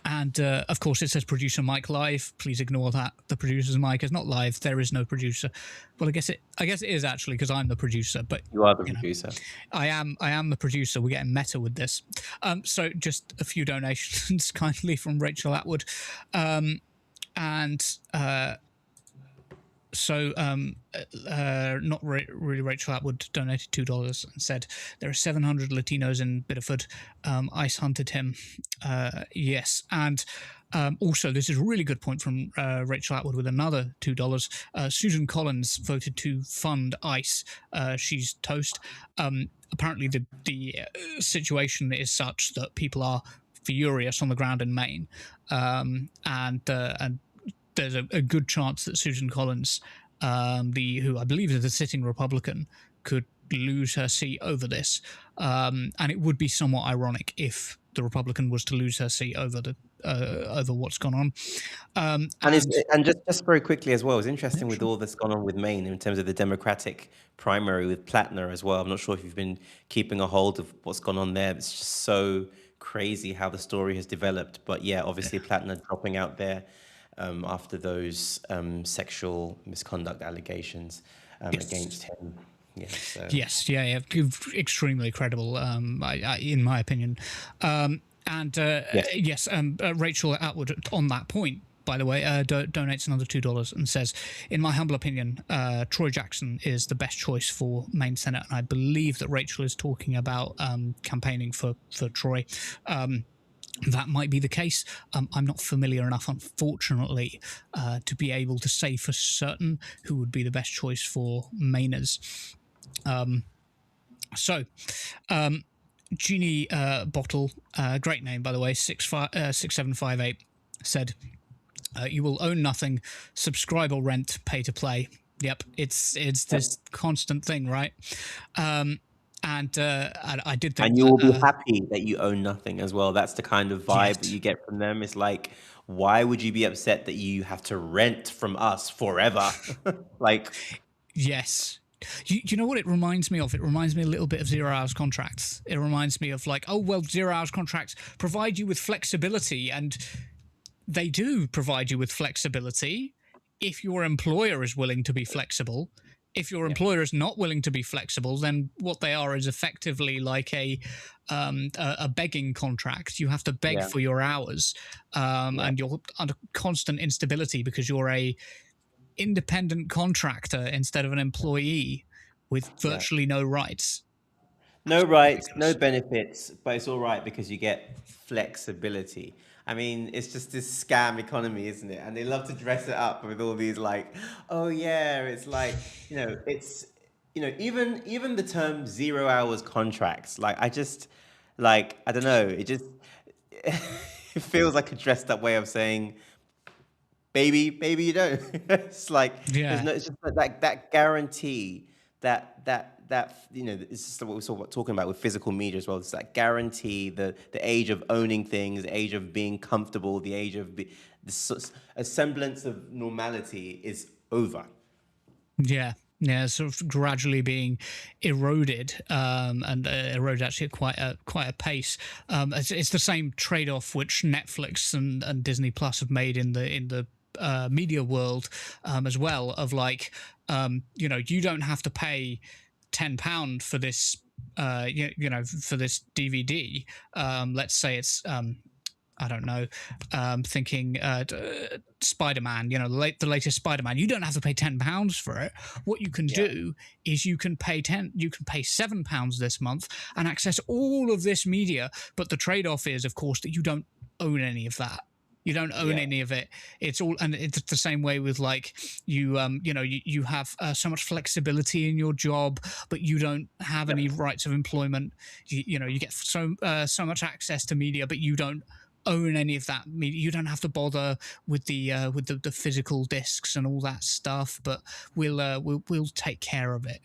And of course, it says producer Mike live. Please ignore that. The producer's mic is not live. There is no producer. Well, I guess it is actually, because I'm the producer. But you are the producer. I am the producer. We're getting meta with this. So just a few donations kindly from Rachel Atwood, So, not really Rachel Atwood donated $2 and said, there are 700 Latinos in Biddeford. ICE hunted him. Yes. And also, this is a really good point from Rachel Atwood with another $2. Susan Collins voted to fund ICE. She's toast. Apparently, the situation is such that people are furious on the ground in Maine. And there's a good chance that Susan Collins, who I believe is the sitting Republican, could lose her seat over this. And it would be somewhat ironic if the Republican was to lose her seat over what's gone on. And just very quickly as well, it's interesting with all that's gone on with Maine in terms of the Democratic primary with Plattner as well. I'm not sure if you've been keeping a hold of what's gone on there. It's just so crazy how the story has developed. But yeah, obviously Plattner dropping out there after those sexual misconduct allegations against him. Yeah, so. Yes, extremely credible, in my opinion. Yes, Rachel Atwood, on that point, by the way, donates another $2 and says, in my humble opinion, Troy Jackson is the best choice for Maine Senate. And I believe that Rachel is talking about campaigning for Troy. that might be the case. I'm not familiar enough, unfortunately, to be able to say for certain who would be the best choice for mainers. Genie Bottle, great name by the way, 6758 said, "You will own nothing, subscribe or rent, pay to play." Yep, it's this constant thing, right? And I did think, And you will be happy that you own nothing as well. That's the kind of vibe that you get from them. It's like, why would you be upset that you have to rent from us forever? Like, yes. You know what it reminds me of? It reminds me a little bit of 0 hours contracts. It reminds me of like, oh, well, 0 hours contracts provide you with flexibility, and they do provide you with flexibility if your employer is willing to be flexible. If your employer is not willing to be flexible, then what they are is effectively like a begging contract. You have to beg for your hours, and you're under constant instability because you're a independent contractor instead of an employee with virtually no rights. no rights, no benefits, but it's all right because you get flexibility. I mean, it's just this scam economy, isn't it? And they love to dress it up with all these like, oh yeah, it's like, it's, even the term 0 hours contracts, like I don't know, it just, it feels like a dressed up way of saying, baby, you don't. It's like, there's no, it's just that guarantee that it's just what we're talking about with physical media as well. It's that guarantee, the age of owning things, the age of being comfortable, the age of a semblance of normality is over. Yeah, sort of gradually being eroded, and eroded actually at quite a pace. It's the same trade-off which Netflix and Disney Plus have made in the media world as well. Of like, you don't have to pay £10 for this, for this DVD. Let's say it's I don't know, thinking Spider-Man, the latest Spider-Man. You don't have to pay £10 for it. What you can do is you can pay £7 this month and access all of this media. But the trade-off is, of course, that you don't own any of that. You don't own any of it. It's all, and it's the same way with like you have so much flexibility in your job, but you don't have any rights of employment. You get so much access to media, but you don't own any of that media. You don't have to bother with the physical discs and all that stuff. But we'll take care of it.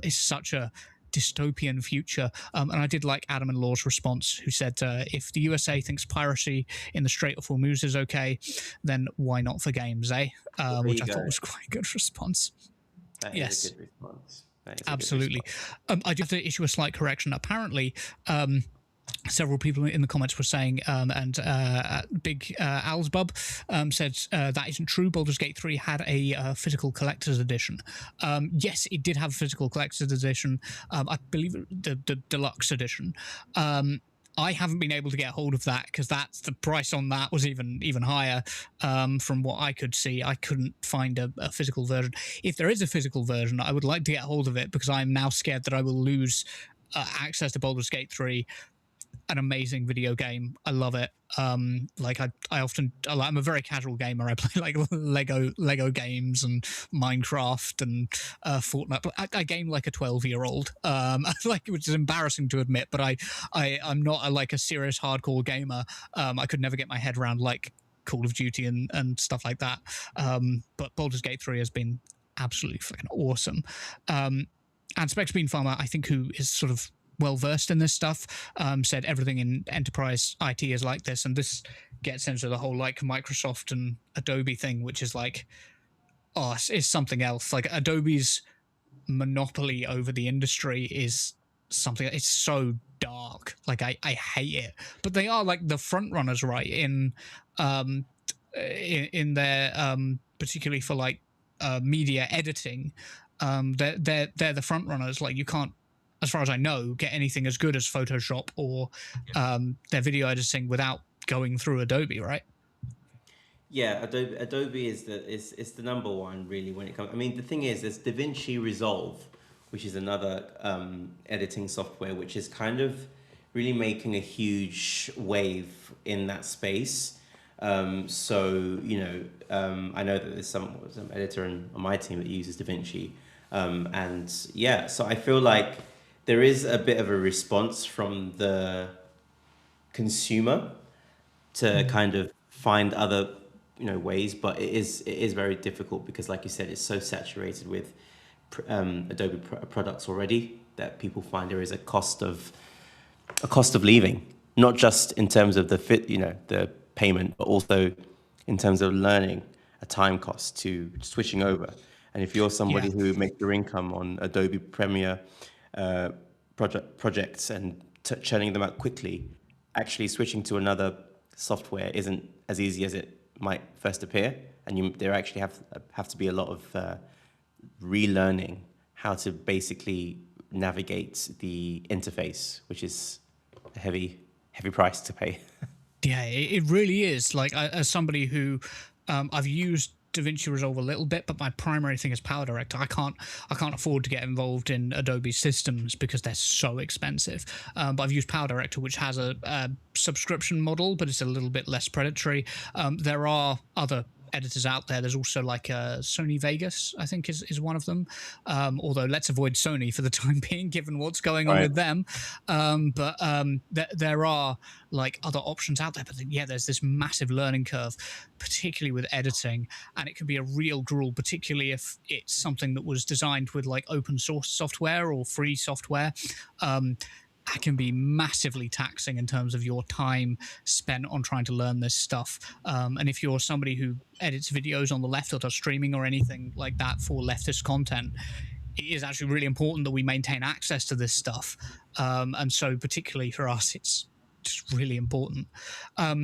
It's such a dystopian future, and I did like Adam and Law's response, who said, if the USA thinks piracy in the Strait of Hormuz is okay, then why not for games, eh? Which I thought was quite a good response. That is a good response. Absolutely. I do have to issue a slight correction. Apparently, several people in the comments were saying, and Big Alsbub said that isn't true. Baldur's Gate 3 had a physical collector's edition. Yes, it did have a physical collector's edition. I believe the deluxe edition. I haven't been able to get hold of that because the price on that was even higher. From what I could see, I couldn't find a physical version. If there is a physical version, I would like to get hold of it because I'm now scared that I will lose access to Baldur's Gate 3. An amazing video game. I love it. Like I'm a very casual gamer. I play like Lego games and Minecraft and Fortnite. But I game like a 12-year-old. Which is embarrassing to admit, but I'm not a serious hardcore gamer. I could never get my head around like Call of Duty and stuff like that. But Baldur's Gate 3 has been absolutely fucking awesome. And Specs Bean Farmer, I think, who is sort of well-versed in this stuff, said everything in enterprise IT is like this, and this gets into the whole like Microsoft and Adobe thing, which is like, it's something else. Like Adobe's monopoly over the industry is something, it's so dark. Like I hate it, but they are like the front runners, right? In their particularly for like media editing, they're the front runners. Like you can't, as far as I know, get anything as good as Photoshop or their video editing without going through Adobe, right? Yeah, Adobe is the number one really when it comes. I mean, the thing is, there's DaVinci Resolve, which is another editing software, which is kind of really making a huge wave in that space. So, I know that there's some editor on my team that uses DaVinci. And yeah, so I feel like there is a bit of a response from the consumer to kind of find other ways, but it is very difficult because, like you said, it's so saturated with Adobe products already that people find there is a cost of leaving, not just in terms of the the payment, but also in terms of learning, a time cost to switching over. And if you're somebody who makes your income on Adobe Premiere projects and churning them out quickly, actually switching to another software isn't as easy as it might first appear, and there actually have to be a lot of relearning how to basically navigate the interface, which is a heavy price to pay. Yeah, it really is. Like, as somebody who I've used DaVinci Resolve a little bit, but my primary thing is PowerDirect. I can't afford to get involved in Adobe systems because they're so expensive. But I've used PowerDirector, which has a subscription model, but it's a little bit less predatory. There are other editors out there. There's also like Sony Vegas, I think is one of them. Although let's avoid Sony for the time being, given what's going on with them. But there are like other options out there. But yeah, there's this massive learning curve, particularly with editing, and it can be a real gruel, particularly if it's something that was designed with like open source software or free software. That can be massively taxing in terms of your time spent on trying to learn this stuff. And if you're somebody who edits videos on the left or does streaming or anything like that for leftist content, it is actually really important that we maintain access to this stuff. And so particularly for us, it's just really important. I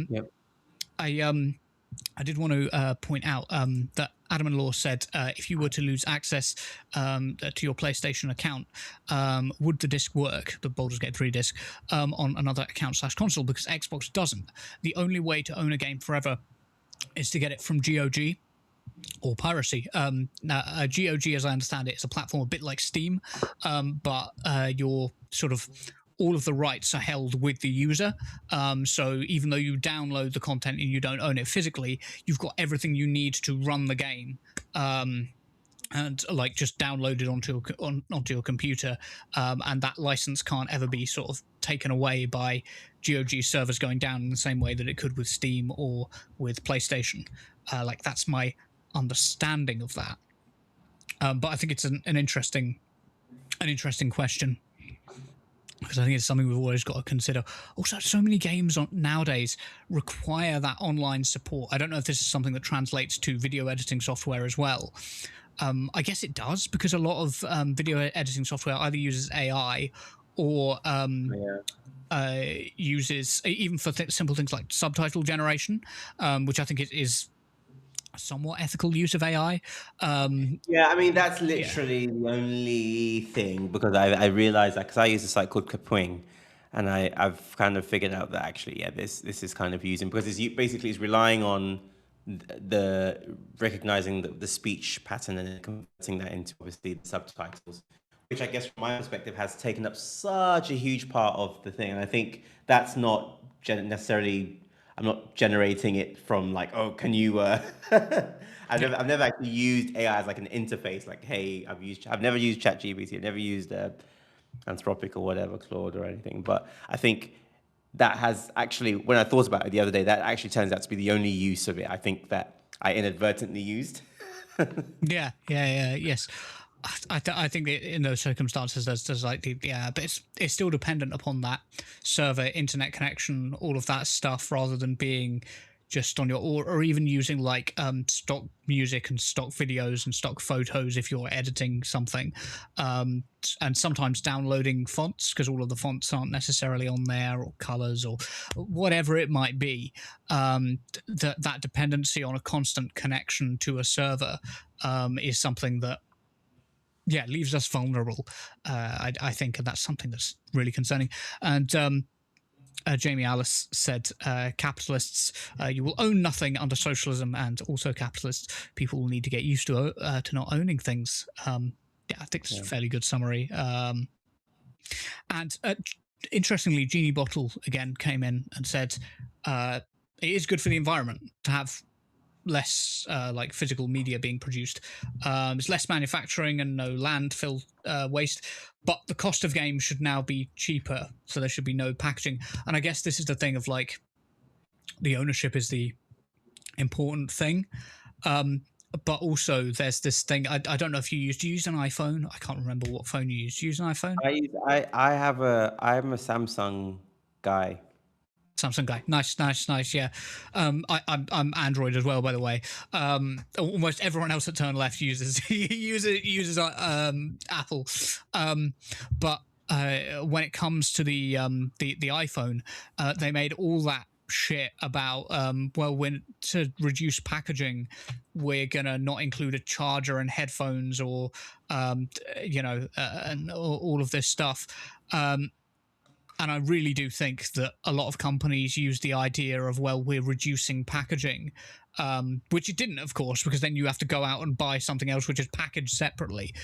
did want to point out that Adam and Law said if you were to lose access to your PlayStation account, would the disc work, the Baldur's Gate 3 disc, on another account/console? Because Xbox doesn't. The only way to own a game forever is to get it from GOG or piracy. Now, GOG, as I understand it, is a platform a bit like Steam, but your sort of all of the rights are held with the user. So even though you download the content and you don't own it physically, you've got everything you need to run the game. And like just download it onto your computer, and that license can't ever be sort of taken away by GOG servers going down in the same way that it could with Steam or with PlayStation. Like that's my understanding of that. But I think it's an interesting question, because I think it's something we've always got to consider. Also, so many games nowadays require that online support. I don't know if this is something that translates to video editing software as well. I guess it does, because a lot of video editing software either uses AI or uses, even for simple things like subtitle generation, which I think is a somewhat ethical use of AI. Yeah, I mean, that's literally the only thing, because I realized that because I use a site called Kapwing, and I've kind of figured out that actually, this is kind of using, because it's relying on the recognizing the speech pattern and then converting that into obviously the subtitles, which I guess from my perspective has taken up such a huge part of the thing. And I think that's not necessarily, I'm not generating it from like, oh, can you I've never actually used AI as like an interface, like, hey, I've never used ChatGPT, I've never used Anthropic or whatever, Claude or anything. But I think that has actually, when I thought about it the other day, that actually turns out to be the only use of it I think that I inadvertently used. Yes. I think that in those circumstances, there's like but it's still dependent upon that server, internet connection, all of that stuff, rather than being just on your, or even using like stock music and stock videos and stock photos if you're editing something, and sometimes downloading fonts, because all of the fonts aren't necessarily on there, or colors, or whatever it might be. That dependency on a constant connection to a server is something that leaves us vulnerable, I think, and that's something that's really concerning. And Jamie Alice said, capitalists, you will own nothing under socialism, and also capitalists, people will need to get used to not owning things. I think it's a fairly good summary. And interestingly, Genie Bottle again came in and said it is good for the environment to have less like physical media being produced. There's less manufacturing and no landfill waste, but the cost of games should now be cheaper, so there should be no packaging. And I guess this is the thing of like the ownership is the important thing. But also there's this thing, I don't know if do you use an iPhone? I can't remember what phone you use. Do you use an iPhone? I'm a Samsung guy. Samsung guy. Nice. Yeah. I'm Android as well, by the way. Almost everyone else at Turn Left uses Apple. But when it comes to the iPhone, they made all that shit about when to reduce packaging, we're gonna not include a charger and headphones or and all of this stuff. And I really do think that a lot of companies use the idea of, we're reducing packaging, which it didn't, of course, because then you have to go out and buy something else which is packaged separately.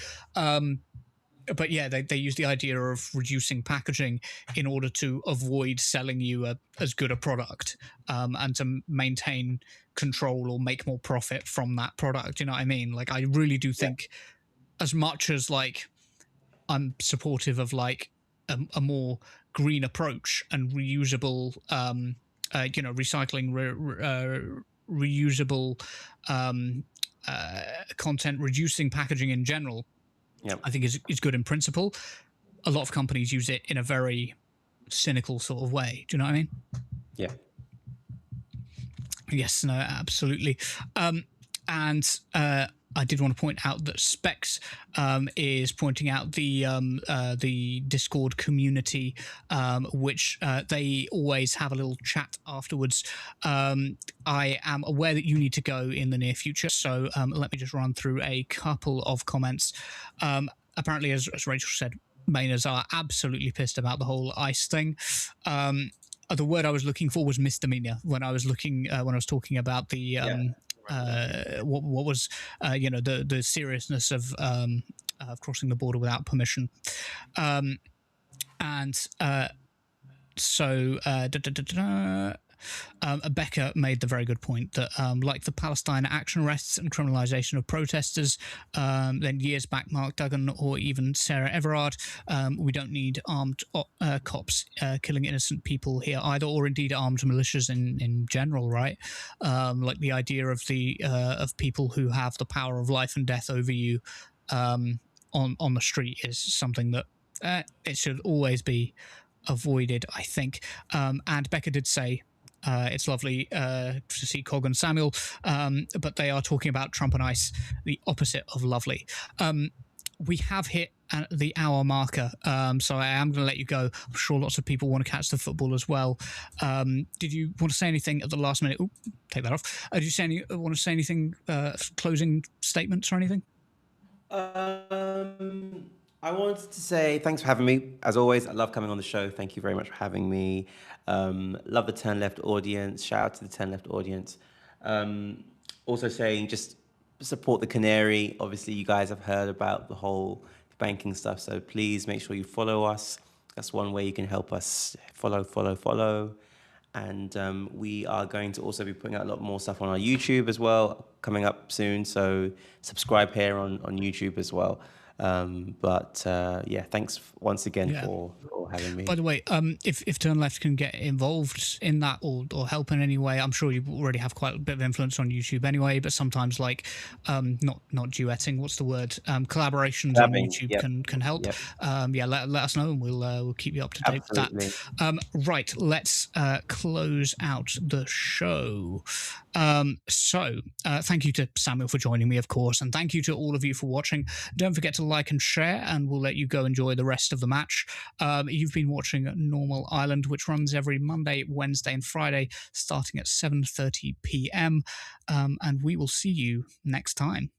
But yeah, they use the idea of reducing packaging in order to avoid selling you as good a product, and to maintain control or make more profit from that product. You know what I mean? Like, I really do think, as much as like I'm supportive of like a more green approach and reusable, recycling, reusable content, reducing packaging in general, I think is good in principle. A lot of companies use it in a very cynical sort of way. Do you know what I mean? Yeah. Yes, no, absolutely. And I did want to point out that Specs is pointing out the Discord community, which they always have a little chat afterwards. I am aware that you need to go in the near future, so let me just run through a couple of comments. Apparently, as Rachel said, Mainers are absolutely pissed about the whole ICE thing. The word I was looking for was misdemeanor when I was talking about the what was the seriousness of crossing the border without permission, Becca made the very good point that like the Palestine action arrests and criminalization of protesters, then years back Mark Duggan or even Sarah Everard, we don't need armed cops killing innocent people here either, or indeed armed militias in general, right? Like the idea of of people who have the power of life and death over you on the street is something that it should always be avoided, I think. And Becca did say it's lovely to see Cog and Samuel, but they are talking about Trump and ICE, the opposite of lovely. We have hit the hour marker, so I am going to let you go. I'm sure lots of people want to catch the football as well. Did you want to say anything at the last minute? Ooh, take that off. Did you want to say anything, closing statements or anything? I wanted to say thanks for having me. As always, I love coming on the show. Thank you very much for having me. Love the Turn Left audience. Shout out to the Turn Left audience. Also saying just support the Canary. Obviously, you guys have heard about the whole banking stuff, so please make sure you follow us. That's one way you can help us. Follow. And we are going to also be putting out a lot more stuff on our YouTube as well, coming up soon. So subscribe here on YouTube as well. Yeah, thanks once again for having me. By the way, if Turn Left can get involved in that or help in any way, I'm sure you already have quite a bit of influence on YouTube anyway, but sometimes like not duetting, what's the word? Collaborations on YouTube can help. Let us know and we'll keep you up to date with that. Right, let's close out the show. Thank you to Samuel for joining me, of course, and thank you to all of you for watching. Don't forget to like and share, and we'll let you go enjoy the rest of the match. You've been watching Normal Island, which runs every Monday, Wednesday, and Friday, starting at 7:30 p.m. And we will see you next time.